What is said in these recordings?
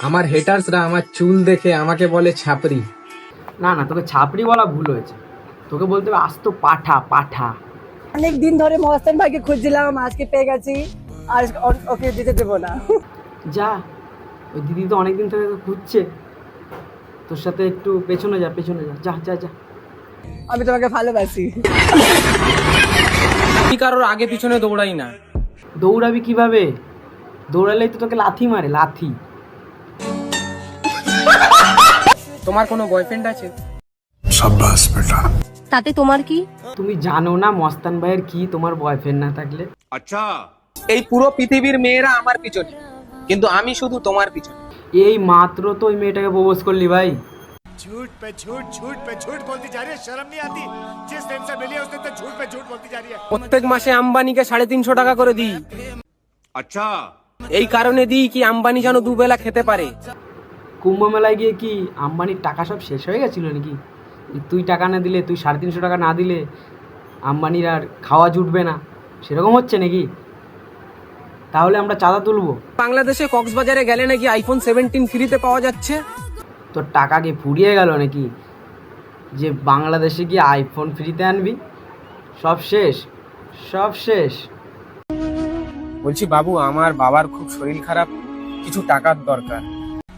আমার হেটার্সরা আমার চুল দেখে আমাকে বলে ছাপরি। না না, তোকে ছাপড়ি বলা ভুল হয়েছে, তোকে বলতে হবে আস্ত পাঠা পাঠা। অনেক দিন ধরে মহস্তান ভাইকে খুঁজছিলাম, আজকে পেয়ে গেছি। আর ওকে দিতে দেবো না। যা, ওই দিদি তো অনেকদিন থেকে খুঁজছে, তোর সাথে একটু পেছনে যা, পেছনে যা, যা যা যা। আমি তোমাকে ভালোবাসি। আমি কারোর আগে পিছনে দৌড়াই না। দৌড়াবি কিভাবে? দৌড়ালেই তো তোকে লাথি মারে, লাথি। তোমার কোনো বয়ফ্রেন্ড আছে? शाबाश बेटा। তাতে তোমার কি? তুমি জানো না মস্তান ভাইয়ের কি তোমার বয়ফ্রেন্ড না থাকলে? এই পুরো পৃথিবীর মেয়েরা আমার পিছনে, কিন্তু আমি শুধু তোমার পিছনে। এই মাত্র তো ওই মেয়েটাকে প্রপোজ করলি ভাই। झूठ पे झूठ, झूठ पे झूठ बोलती जा रही है, शर्म नहीं आती? जिस दिन से मिली है उस दिन तक झूठ पे झूठ बोलती जा रही है। প্রত্যেক মাসে আম্বানিকে 350 টাকা করে দিই। আচ্ছা, এই কারণে দিই কি আম্বানি যেন দুবেলা খেতে পারে। কুম্ভ মেলায় গিয়ে কি আম্বানির টাকা সব শেষ হয়ে গেছিল নাকি? তুই টাকা না দিলে, তুই 350 টাকা না দিলে আম্বানির আর খাওয়া জুটবে না, সেরকম হচ্ছে নাকি? তাহলে আমরা চাঁদা তুলবো। বাংলাদেশে কক্সবাজারে গেলে নাকি আইফোন 17 ফ্রিতে পাওয়া যাচ্ছে। তোর টাকা কি ফুরিয়ে গেল নাকি যে বাংলাদেশে গিয়ে আইফোন ফ্রিতে আনবি? সব শেষ, সব শেষ। বলছি বাবু, আমার বাবার খুব শরীর খারাপ, কিছু টাকার দরকার।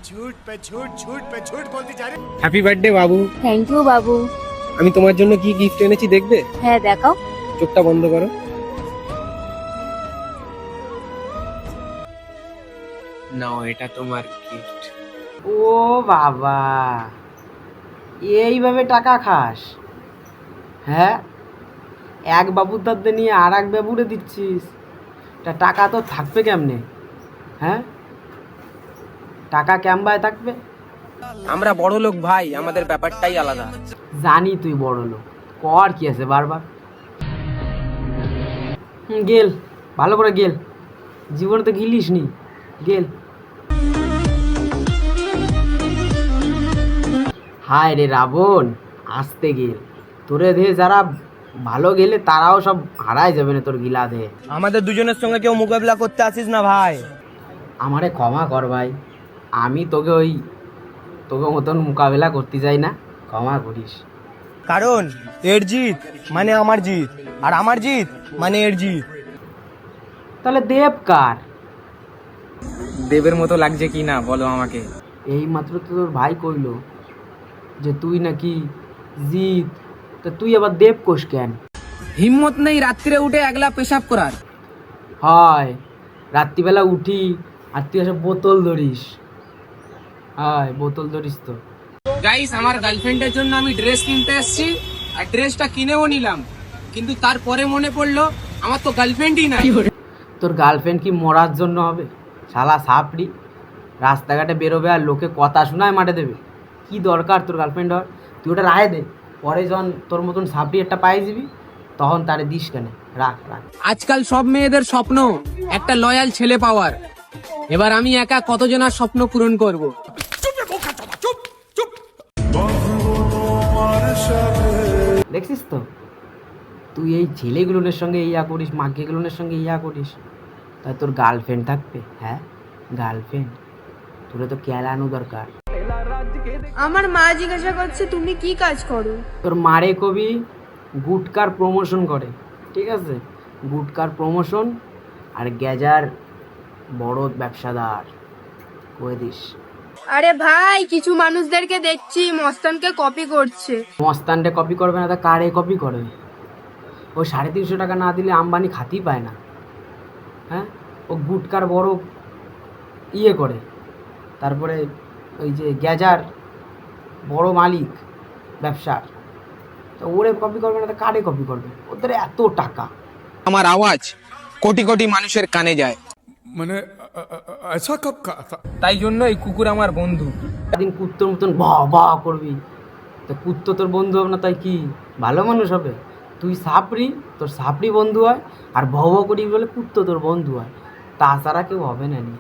झूठ पे झूठ, झूठ पे झूठ बोलती जा रही है। Happy birthday Babu. Thank you বাবু। আমি তোমার জন্য কি গিফট এনেছি দেখবে? হ্যাঁ দেখাও। চোখটা বন্ধ করো। নাও, এটা তোমার গিফট। ও বাবা, এইভাবে টাকা খাস? হ্যাঁ, এক বাবুর দাদা নিয়ে আর এক বাবুরে দিচ্ছিস, তা টাকা তো থাকবে কেমনে? হ্যাঁ, টাকা ক্যাম্বায় থাকবে? আমরা বড় লোক ভাই, আমাদের ব্যাপারটাই আলাদা। জানি তুই বড় লোক, কর কি আছে বারবার। গেল, ভালো করে গেল, জীবনে তো গিলিস নি, গেল। হায় রে রাবণ, আসতে গেল। তোরে দে যারা ভালো গেলে তারাও সব হারায় যাবে না তোর গিলা দে। আমাদের দুজনের সঙ্গে কেউ মোকাবিলা করতে আসিস না ভাই। আমারে ক্ষমা কর ভাই, আমি তোকে মতন মোকাবেলা করতে যাই না, ক্ষমা করিস। কারণ এর জিত মানে আমার জিত, আর আমার জিত মানে এর জিত। তাহলে দেব কার? দেবের মতো লাগছে কি না বলো আমাকে। এই মাত্র তো তোর ভাই কইলো যে তুই নাকি জিত, তা তুই আবার দেব কোষ কেন? হিম্মত নেই রাত্রে উঠে একলা পেশাব করার। হয়, রাত্রিবেলা উঠি আর তুই এসব বোতল ধরিস। হয়, বোতল ধরিস তো। গাইস, আমার গার্লফ্রেন্ডের জন্য আমি ড্রেস কিনতে এসেছি, আর ড্রেসটা কিনেও নিলাম, কিন্তু তারপরে মনে পড়লো আমার তো গার্লফ্রেন্ডই নাই। তোর গার্লফ্রেন্ড কি মরার জন্য হবে? শালা সাপড়ি, রাস্তাঘাটে বেরোবে আর লোকে কথা শোনায় মাঠে দেবে। কি দরকার তোর গার্লফ্রেন্ড হওয়ার? তুই ওটা রায় দে, পরে যখন তোর মতন সাপড়ি একটা পাই যাবি তখন তারে দিস কেন? রাখ রাখ। আজকাল সব মেয়েদের স্বপ্ন একটা লয়াল ছেলে পাওয়ার। এবার আমি একা কতজনের স্বপ্ন পূরণ করব। দেখছিস তো, তুই এই ছেলেগুলোর সঙ্গে ইয়া করিস, মাগিগুলোর সঙ্গে ইয়া করিস, তাই তোর গার্লফ্রেন্ড থাকবে? হ্যাঁ, গার্লফ্রেন্ড তোরা তো কেলানো দরকার। আমার মা জিজ্ঞাসা করছে তুমি কি কাজ করো? তোর মারে কবি গুটকার প্রমোশন করে, ঠিক আছে? গুটকার প্রমোশন আর গ্যাজার বড় ব্যবসাদার কয়ে দিস। আরে ভাই, কিছু মানুষদেরকে দেখছি মস্তানকে কপি করছে। মস্তানটা কপি করবে না তা কারে কপি করবে? ও 350 টাকা না দিলে আম্বানি খাতেই পায় না। হ্যাঁ, ও গুটকার বড় ইয়ে করে, তারপরে ওই যে গ্যাজার বড় মালিক ব্যবসার, তো ওরে কপি করবে না তা কারে কপি করবে? ওদের এত টাকা। আমার আওয়াজ কোটি কোটি মানুষের কানে যায়, मैंने ऐसा कब कहा था? তাই জন্য এই কুকুর আমার বন্ধু। একদিন কুত্তর মতন বাহ বাহ করবি, তো কুত্তো তোর বন্ধু হবে না তাই কি ভালো মানুষ হবে? তুই সাপড়ি, তোর সাপড়ি বন্ধু হয়, আর ভব করি বলে কুত্তো তোর বন্ধু হয়, তাছাড়া কেউ হবে না নি।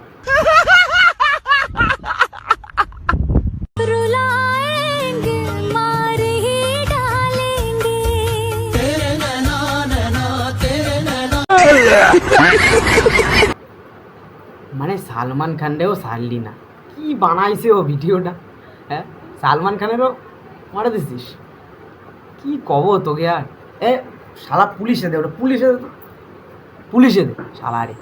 মানে সালমান খানরেও সারলি না, কি বানাইছে ও ভিডিওটা, হ্যাঁ সালমান খানেরও মারা দিছিস, কি কব তোকে আর। এ শালা পুলিশে দে, ওটা পুলিশে দে, পুলিশে দে শালা রে।